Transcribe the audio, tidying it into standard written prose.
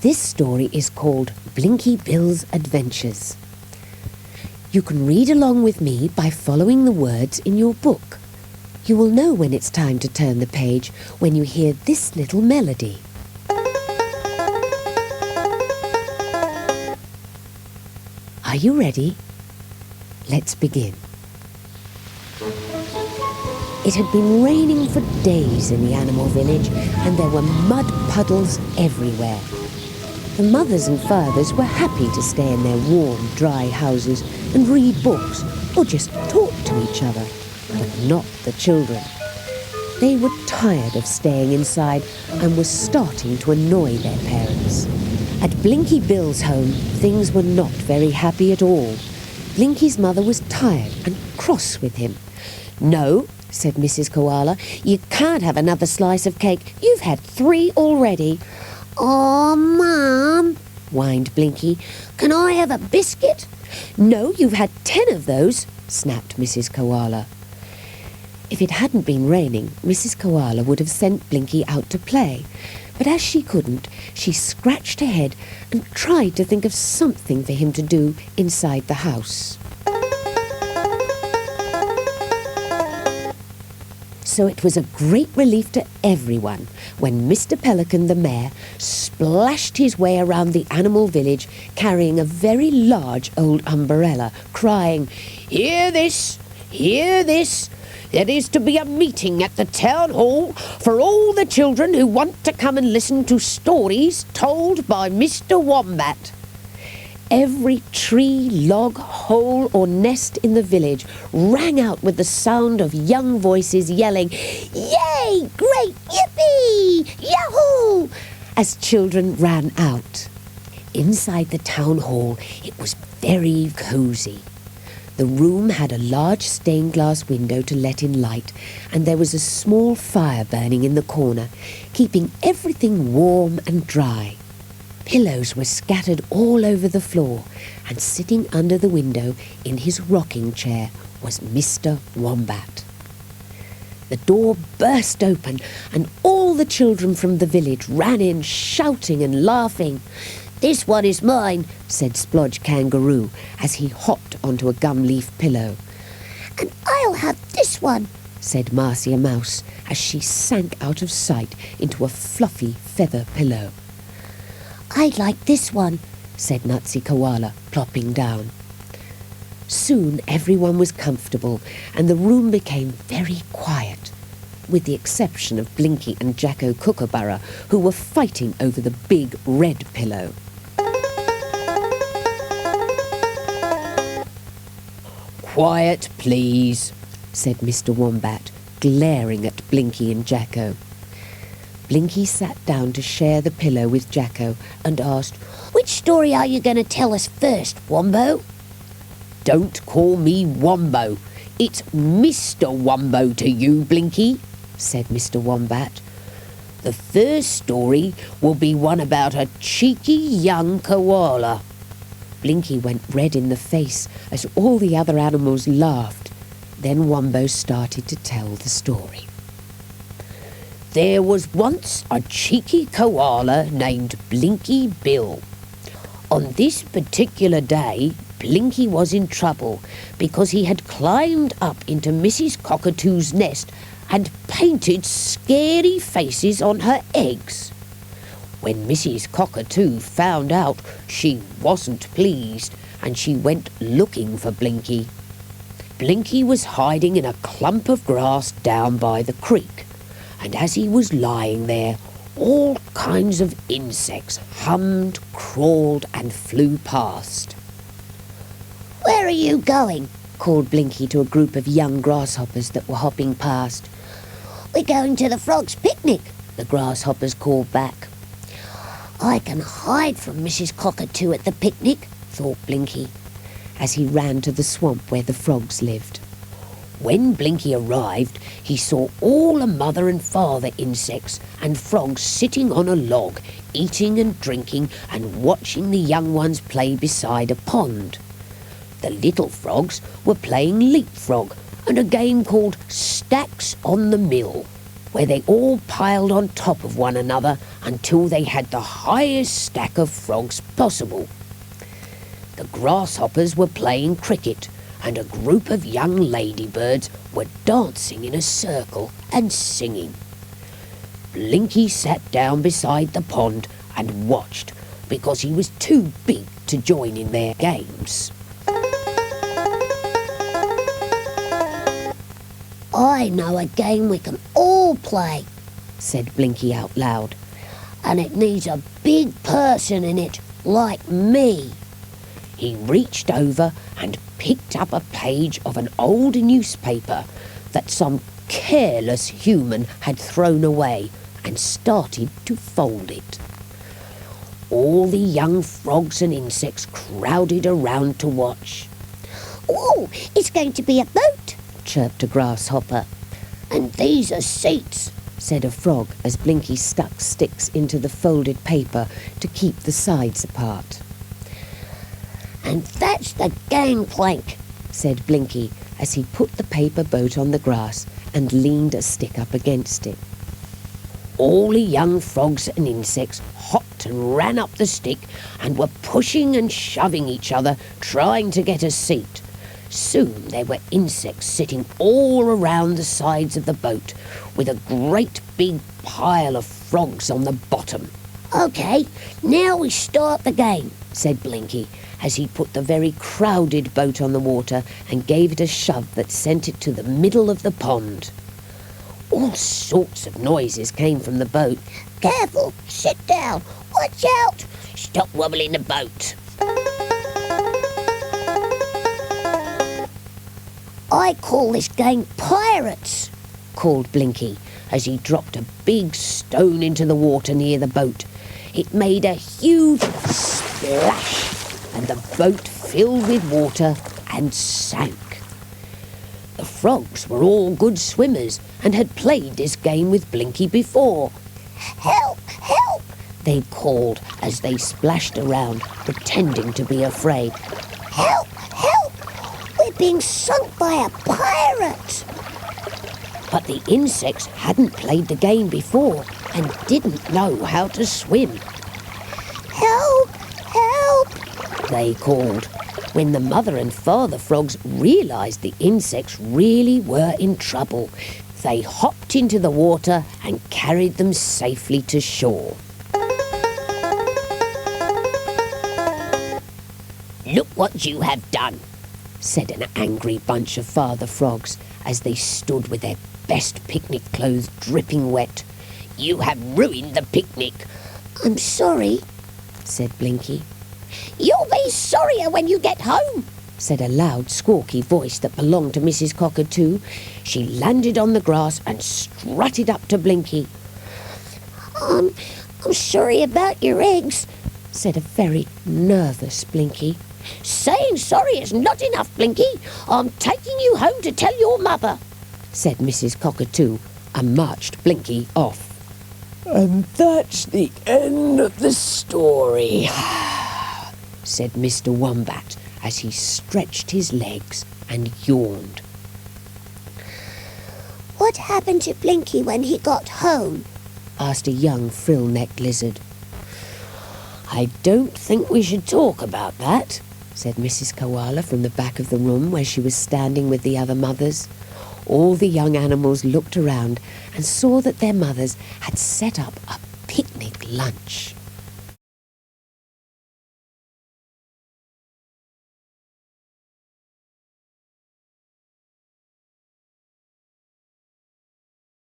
This story is called Blinky Bill's Adventures. You can read along with me by following the words in your book. You will know when it's time to turn the page when you hear this little melody. Are you ready? Let's begin. It had been raining for days in the animal village, and there were mud puddles everywhere. The mothers and fathers were happy to stay in their warm, dry houses and read books or just talk to each other, but not the children. They were tired of staying inside and were starting to annoy their parents. At Blinky Bill's home, things were not very happy at all. Blinky's mother was tired and cross with him. "No," said Mrs. Koala, "you can't have another slice of cake. You've had 3 already." "Aw, Mum," whined Blinky, "can I have a biscuit?" "No, you've had 10 of those," snapped Mrs. Koala. If it hadn't been raining, Mrs. Koala would have sent Blinky out to play. But as she couldn't, she scratched her head and tried to think of something for him to do inside the house. So it was a great relief to everyone when Mr. Pelican the mayor splashed his way around the animal village carrying a very large old umbrella, crying, "Hear this! Hear this! There is to be a meeting at the town hall for all the children who want to come and listen to stories told by Mr. Wombat." Every tree, log, hole or nest in the village rang out with the sound of young voices yelling, "Yay! Great! Yippee! Yahoo!" as children ran out. Inside the town hall, it was very cosy. The room had a large stained glass window to let in light, and there was a small fire burning in the corner, keeping everything warm and dry. Pillows were scattered all over the floor, and sitting under the window in his rocking chair was Mr. Wombat. The door burst open, and all the children from the village ran in, shouting and laughing. "This one is mine," said Splodge Kangaroo as he hopped onto a gum leaf pillow. "And I'll have this one," said Marcia Mouse as she sank out of sight into a fluffy feather pillow. "I'd like this one," said Nutsy Koala, plopping down. Soon everyone was comfortable and the room became very quiet, with the exception of Blinky and Jacko Kookaburra, who were fighting over the big red pillow. "Quiet, please," said Mr. Wombat, glaring at Blinky and Jacko. Blinky sat down to share the pillow with Jacko and asked, "Which story are you going to tell us first, Wombo?" "Don't call me Wombo. It's Mr. Wombo to you, Blinky," said Mr. Wombat. "The first story will be one about a cheeky young koala." Blinky went red in the face as all the other animals laughed. Then Wombo started to tell the story. "There was once a cheeky koala named Blinky Bill. On this particular day, Blinky was in trouble because he had climbed up into Mrs. Cockatoo's nest and painted scary faces on her eggs. When Mrs. Cockatoo found out, she wasn't pleased and she went looking for Blinky. Blinky was hiding in a clump of grass down by the creek, and as he was lying there, all kinds of insects hummed, crawled and flew past. "Where are you going?" called Blinky to a group of young grasshoppers that were hopping past. "We're going to the frogs' picnic," the grasshoppers called back. "I can hide from Mrs. Cockatoo at the picnic," thought Blinky, as he ran to the swamp where the frogs lived. When Blinky arrived, he saw all the mother and father insects and frogs sitting on a log, eating and drinking and watching the young ones play beside a pond. The little frogs were playing leapfrog and a game called Stacks on the Mill. where they all piled on top of one another until they had the highest stack of frogs possible. The grasshoppers were playing cricket, and a group of young ladybirds were dancing in a circle and singing. Blinky sat down beside the pond and watched, because he was too big to join in their games. "I know a game we can all play," said Blinky out loud, "and it needs a big person in it, like me." He reached over and picked up a page of an old newspaper that some careless human had thrown away and started to fold it. All the young frogs and insects crowded around to watch. "Oh, it's going to be a boat," chirped a grasshopper. "and these are seats," said a frog as Blinky stuck sticks into the folded paper to keep the sides apart. "and that's the gangplank," said Blinky as he put the paper boat on the grass and leaned a stick up against it. All the young frogs and insects hopped and ran up the stick and were pushing and shoving each other, trying to get a seat. Soon there were insects sitting all around the sides of the boat, with a great big pile of frogs on the bottom. "OK, now we start the game," said Blinky, as he put the very crowded boat on the water and gave it a shove that sent it to the middle of the pond. All sorts of noises came from the boat. "Careful, sit down, watch out, Stop wobbling the boat." "I call this game Pirates," called Blinky as he dropped a big stone into the water near the boat. It made a huge splash, and the boat filled with water and sank. The frogs were all good swimmers and had played this game with Blinky before. "Help, help," they called as they splashed around, pretending to be afraid. "Help, help, we're being sunk by a pirate." But the insects hadn't played the game before and didn't know how to swim. "Help, help," they called, when the mother and father frogs realised the insects really were in trouble. They hopped into the water and carried them safely to shore. "Look what you have done," said an angry bunch of father frogs as they stood with their best picnic clothes dripping wet. "You have ruined the picnic." "I'm sorry," said Blinky. "You'll be sorrier when you get home," said a loud, squawky voice that belonged to Mrs. Cockatoo. She landed on the grass and strutted up to Blinky. I'm sorry about your eggs," said a very nervous Blinky. "Saying sorry is not enough, Blinky. I'm taking you home to tell your mother," said Mrs. Cockatoo, and marched Blinky off. "And that's the end of the story," said Mr. Wombat as he stretched his legs and yawned. "What happened to Blinky when he got home?" asked a young frill-necked lizard. "I don't think we should talk about that," said Mrs. Koala from the back of the room where she was standing with the other mothers. All the young animals looked around and saw that their mothers had set up a picnic lunch.